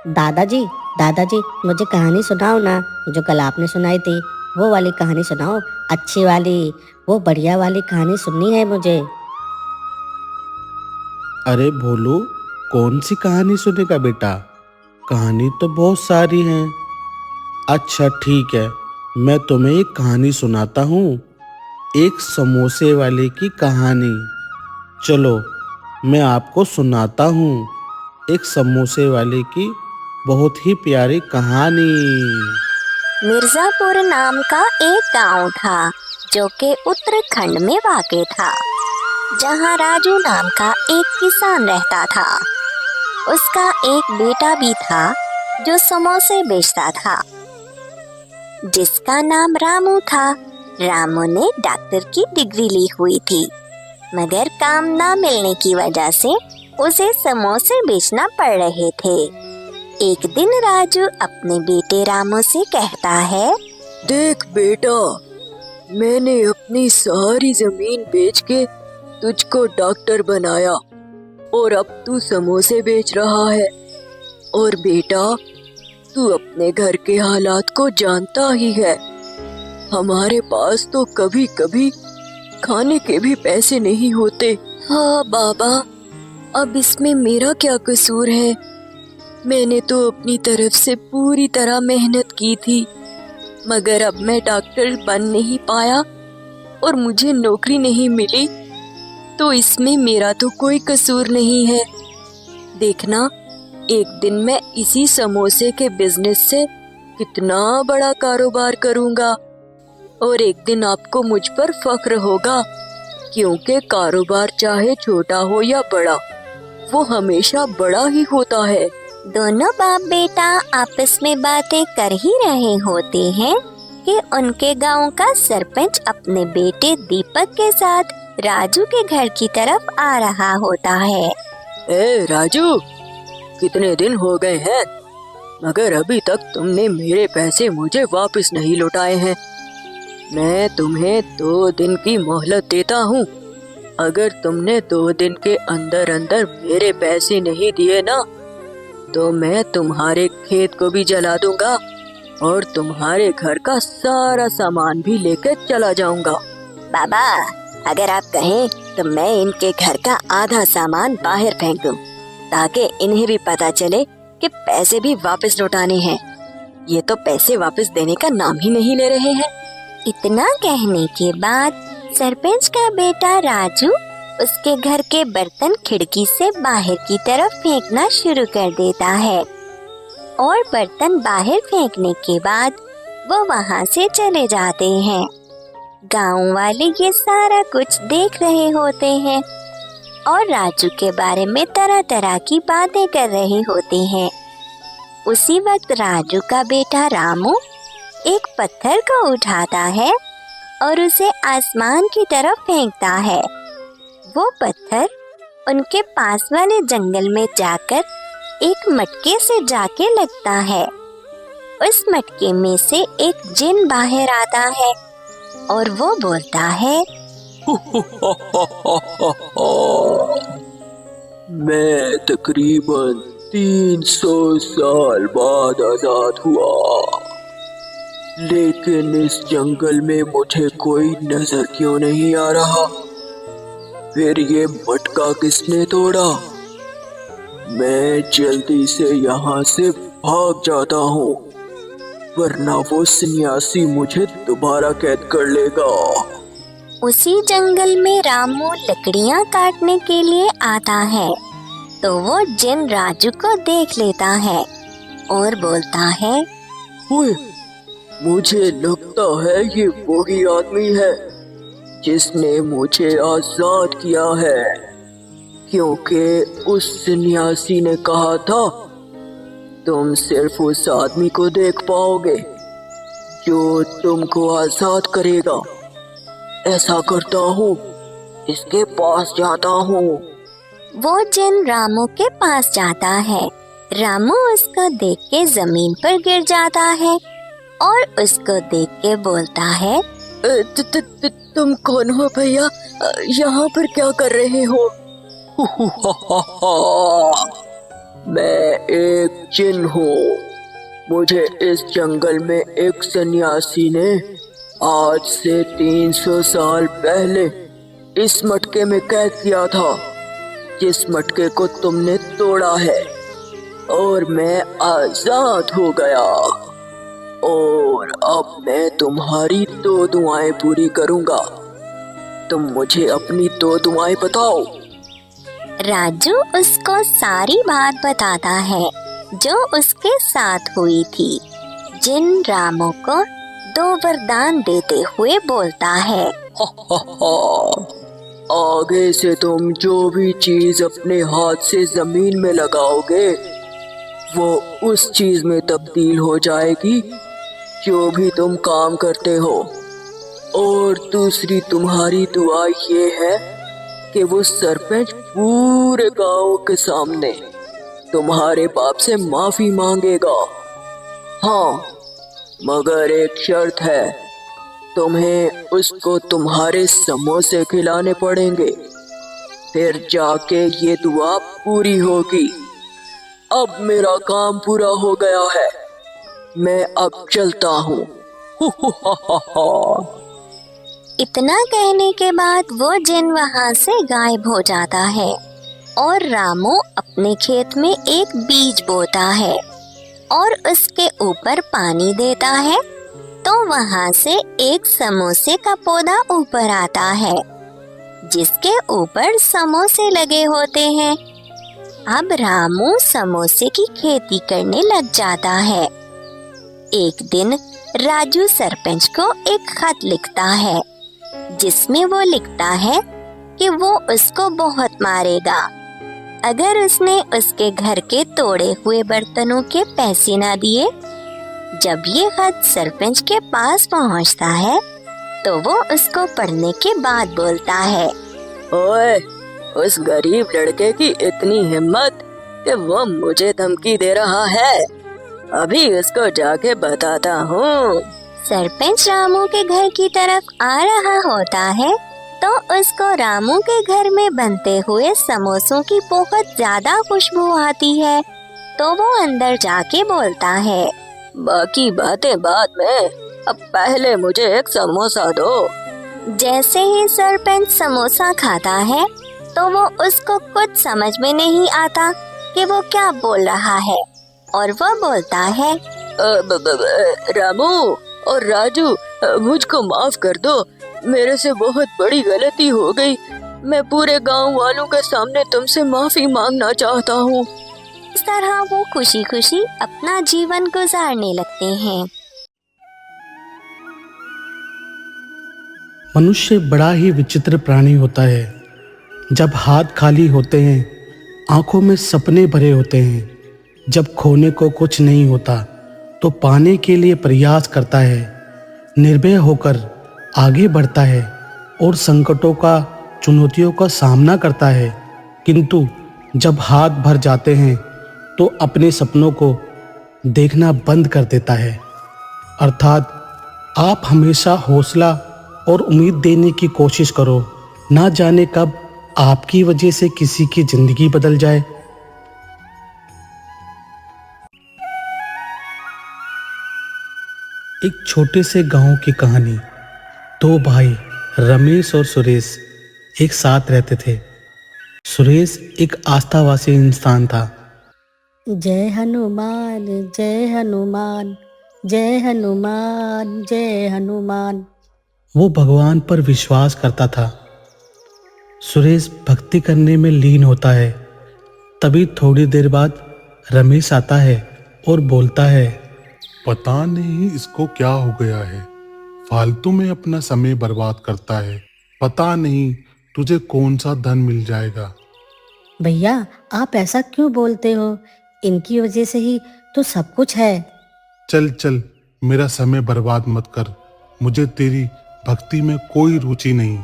दादाजी, दादाजी, मुझे कहानी सुनाओ ना। जो कल आपने सुनाई थी वो वाली कहानी सुनाओ, अच्छी वाली, वो बढ़िया वाली कहानी सुननी है मुझे। अरे भोलू, कौन सी कहानी सुनेगा बेटा? कहानी तो बहुत सारी हैं। अच्छा ठीक है, मैं तुम्हें एक कहानी सुनाता हूँ। एक समोसे वाले की कहानी। चलो, मैं आपको सुनाता हूँ एक समोसे वाले की बहुत ही प्यारी कहानी। मिर्जापुर नाम का एक गांव था जो कि उत्तराखंड में वाक़ था, जहां राजू नाम का एक किसान रहता था। उसका एक बेटा भी था जो समोसे बेचता था, जिसका नाम रामू था। रामू ने डॉक्टर की डिग्री ली हुई थी, मगर काम ना मिलने की वजह से उसे समोसे बेचना पड़ रहे थे। एक दिन राजू अपने बेटे रामू से कहता है, देख बेटा, मैंने अपनी सारी जमीन बेच के तुझको डॉक्टर बनाया और अब तू समोसे बेच रहा है। और बेटा, तू अपने घर के हालात को जानता ही है। हमारे पास तो कभी कभी खाने के भी पैसे नहीं होते। हाँ बाबा, अब इसमें मेरा क्या कसूर है? मैंने तो अपनी तरफ से पूरी तरह मेहनत की थी, मगर अब मैं डॉक्टर बन नहीं पाया और मुझे नौकरी नहीं मिली, तो इसमें मेरा तो कोई कसूर नहीं है। देखना, एक दिन मैं इसी समोसे के बिजनेस से कितना बड़ा कारोबार करूंगा और एक दिन आपको मुझ पर फख्र होगा, क्योंकि कारोबार चाहे छोटा हो या बड़ा, वो हमेशा बड़ा ही होता है। दोनों बाप बेटा आपस में बातें कर ही रहे होते हैं कि उनके गांव का सरपंच अपने बेटे दीपक के साथ राजू के घर की तरफ आ रहा होता है। ए राजू, कितने दिन हो गए हैं, मगर अभी तक तुमने मेरे पैसे मुझे वापस नहीं लौटाए हैं। मैं तुम्हें 2 दिन की मोहलत देता हूँ। अगर तुमने 2 दिन के अंदर अंदर मेरे पैसे नहीं दिए ना, तो मैं तुम्हारे खेत को भी जला दूंगा और तुम्हारे घर का सारा सामान भी लेकर चला जाऊंगा। बाबा, अगर आप कहें तो मैं इनके घर का आधा सामान बाहर फेंक दूं, ताकि इन्हें भी पता चले कि पैसे भी वापस लौटाने हैं। ये तो पैसे वापस देने का नाम ही नहीं ले रहे हैं। इतना कहने के बाद सरपंच का बेटा राजू उसके घर के बर्तन खिड़की से बाहर की तरफ फेंकना शुरू कर देता है, और बर्तन बाहर फेंकने के बाद वो वहाँ से चले जाते हैं। गांव वाले ये सारा कुछ देख रहे होते हैं और राजू के बारे में तरह तरह की बातें कर रहे होते हैं। उसी वक्त राजू का बेटा रामू एक पत्थर को उठाता है और उसे आसमान की तरफ फेंकता है। वो पत्थर उनके पास वाले जंगल में जाकर एक मटके से जाके लगता है। उस मटके में से एक जिन बाहर आता है और वो बोलता है, मैं तकरीबन 300 साल बाद आजाद हुआ, लेकिन इस जंगल में मुझे कोई नजर क्यों नहीं आ रहा? फिर ये मटका किसने तोड़ा? मैं जल्दी से यहाँ से भाग जाता हूँ, वरना वो सन्यासी मुझे दोबारा कैद कर लेगा। उसी जंगल में रामू लकड़ियाँ काटने के लिए आता है, तो वो जिन राजू को देख लेता है और बोलता है, ओए, मुझे लगता है ये वही आदमी है जिसने मुझे आजाद किया है, क्योंकि उस सन्यासी ने कहा था तुम सिर्फ उस आदमी को देख पाओगे जो तुमको आजाद करेगा। ऐसा करता हूँ, इसके पास जाता हूँ। वो जिन रामू के पास जाता है। रामू उसको देख के जमीन पर गिर जाता है और उसको देख के बोलता है, तुम कौन हो भैया? यहाँ पर क्या कर रहे हो? मैं एक जिन हूँ। मुझे इस जंगल में एक सन्यासी ने आज से 300 साल पहले इस मटके में कैद किया था, जिस मटके को तुमने तोड़ा है, और मैं आजाद हो गया। और अब मैं तुम्हारी 2 दुआएं पूरी करूंगा। तुम मुझे अपनी 2 दुआएं बताओ। राजू उसको सारी बात बताता है जो उसके साथ हुई थी। जिन रामू को 2 वरदान देते हुए बोलता है, आगे से तुम जो भी चीज अपने हाथ से जमीन में लगाओगे वो उस चीज में तब्दील हो जाएगी जो भी तुम काम करते हो। और दूसरी तुम्हारी दुआ ये है कि वो सरपंच पूरे गांव के सामने तुम्हारे बाप से माफी मांगेगा। हाँ, मगर एक शर्त है, तुम्हें उसको तुम्हारे समोसे खिलाने पड़ेंगे, फिर जाके ये दुआ पूरी होगी। अब मेरा काम पूरा हो गया है, मैं अब चलता हूँ। इतना कहने के बाद वो जिन वहाँ से गायब हो जाता है और रामू अपने खेत में एक बीज बोता है और उसके ऊपर पानी देता है, तो वहाँ से एक समोसे का पौधा ऊपर आता है जिसके ऊपर समोसे लगे होते हैं। अब रामू समोसे की खेती करने लग जाता है। एक दिन राजू सरपंच को एक खत लिखता है जिसमें वो लिखता है कि वो उसको बहुत मारेगा अगर उसने उसके घर के तोड़े हुए बर्तनों के पैसे ना दिए। जब ये खत सरपंच के पास पहुंचता है तो वो उसको पढ़ने के बाद बोलता है, ओए, उस गरीब लड़के की इतनी हिम्मत कि वो मुझे धमकी दे रहा है। अभी उसको जाके बताता हूँ। सरपंच रामू के घर की तरफ आ रहा होता है तो उसको रामू के घर में बनते हुए समोसों की बहुत ज्यादा खुशबू आती है, तो वो अंदर जाके बोलता है, बाकी बातें बाद में, अब पहले मुझे एक समोसा दो। जैसे ही सरपंच समोसा खाता है तो वो उसको कुछ समझ में नहीं आता कि वो क्या बोल रहा है और वो बोलता है, रामू और राजू, मुझको माफ कर दो, मेरे से बहुत बड़ी गलती हो गई। मैं पूरे गांव वालों के सामने तुमसे माफी मांगना चाहता हूँ। इस तरह वो खुशी खुशी अपना जीवन गुजारने लगते हैं। मनुष्य बड़ा ही विचित्र प्राणी होता है। जब हाथ खाली होते हैं, आंखों में सपने भरे होते हैं, जब खोने को कुछ नहीं होता तो पाने के लिए प्रयास करता है, निर्भय होकर आगे बढ़ता है और संकटों का, चुनौतियों का सामना करता है। किंतु जब हाथ भर जाते हैं तो अपने सपनों को देखना बंद कर देता है। अर्थात आप हमेशा हौसला और उम्मीद देने की कोशिश करो, ना जाने कब आपकी वजह से किसी की जिंदगी बदल जाए। एक छोटे से गांव की कहानी। 2 भाई रमेश और सुरेश एक साथ रहते थे। सुरेश एक आस्थावासी इंसान था। जय हनुमान जय हनुमान जय हनुमान जय हनुमान। वो भगवान पर विश्वास करता था। सुरेश भक्ति करने में लीन होता है। तभी थोड़ी देर बाद रमेश आता है और बोलता है, पता नहीं इसको क्या हो गया है, फालतू में अपना समय बर्बाद करता है। पता नहीं तुझे कौन सा धन मिल जाएगा। भैया आप ऐसा क्यों बोलते हो? इनकी वजह से ही तो सब कुछ है। चल चल, मेरा समय बर्बाद मत कर, मुझे तेरी भक्ति में कोई रुचि नहीं।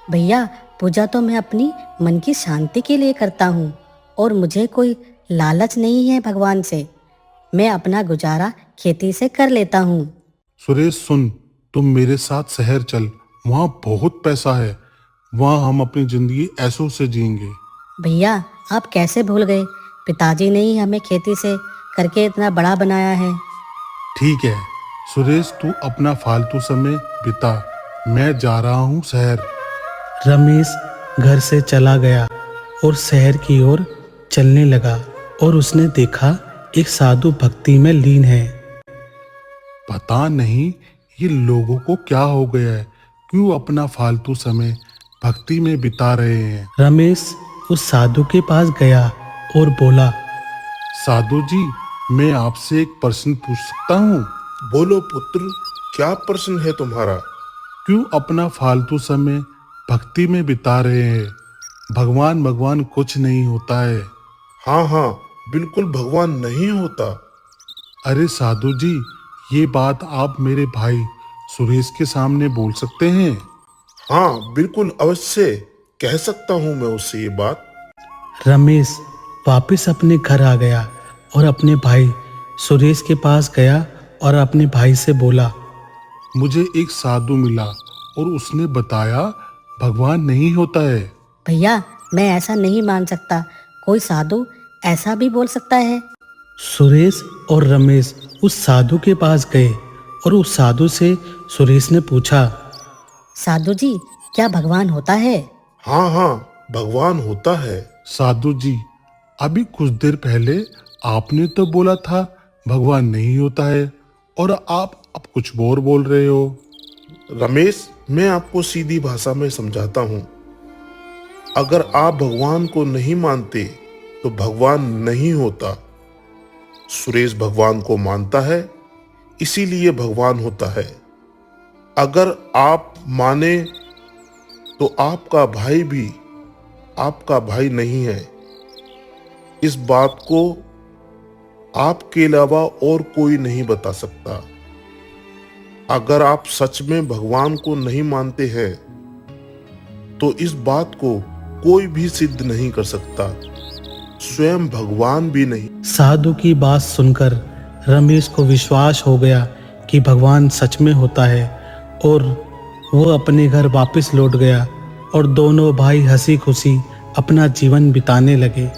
भैया पूजा तो मैं अपनी मन की शांति के लिए करता हूँ और मुझे कोई लालच नहीं है भगवान से। मैं अपना गुजारा खेती से कर लेता हूँ। सुरेश सुन, तुम मेरे साथ शहर चल, वहाँ बहुत पैसा है, वहाँ हम अपनी जिंदगी ऐसों से जिएंगे। भैया आप कैसे भूल गए, पिताजी ने ही हमें खेती से करके इतना बड़ा बनाया है। ठीक है सुरेश, तू अपना फालतू समय बिता, मैं जा रहा हूँ शहर। रमेश घर से चला गया और शहर की ओर चलने लगा और उसने देखा एक साधु भक्ति में लीन है। पता नहीं ये लोगों को क्या हो गया है, क्यों अपना फालतू समय भक्ति में बिता रहे हैं। रमेश उस साधु के पास गया और बोला, साधु जी, मैं आपसे एक प्रश्न पूछ सकता हूँ? बोलो पुत्र, क्या प्रश्न है तुम्हारा? क्यों अपना फालतू समय भक्ति में बिता रहे हैं? भगवान कुछ नहीं होता है। हाँ हाँ, बिल्कुल भगवान नहीं होता। अरे साधु जी, ये बात आप मेरे भाई सुरेश के सामने बोल सकते हैं? हाँ बिल्कुल, अवश्य कह सकता हूँ मैं उससे ये बात। रमेश वापस अपने घर आ गया और अपने भाई सुरेश के पास गया और अपने भाई से बोला, मुझे एक साधु मिला और उसने बताया भगवान नहीं होता है। भैया मैं ऐसा नहीं मान सकता, कोई साधु ऐसा भी बोल सकता है? सुरेश और रमेश उस साधु के पास गए और उस साधु से सुरेश ने पूछा, साधु जी क्या भगवान होता है? हाँ हाँ, भगवान होता है। साधु जी, अभी कुछ देर पहले आपने तो बोला था भगवान नहीं होता है और आप अब कुछ और बोल रहे हो। रमेश, मैं आपको सीधी भाषा में समझाता हूँ। अगर आप भगवान को नहीं मानते तो भगवान नहीं होता। सुरेश भगवान को मानता है, इसीलिए भगवान होता है। अगर आप माने तो आपका भाई भी आपका भाई नहीं है। इस बात को आपके अलावा और कोई नहीं बता सकता। अगर आप सच में भगवान को नहीं मानते हैं तो इस बात को कोई भी सिद्ध नहीं कर सकता, स्वयं भगवान भी नहीं। साधु की बात सुनकर रमेश को विश्वास हो गया कि भगवान सच में होता है और वो अपने घर वापस लौट गया और दोनों भाई हंसी खुशी अपना जीवन बिताने लगे।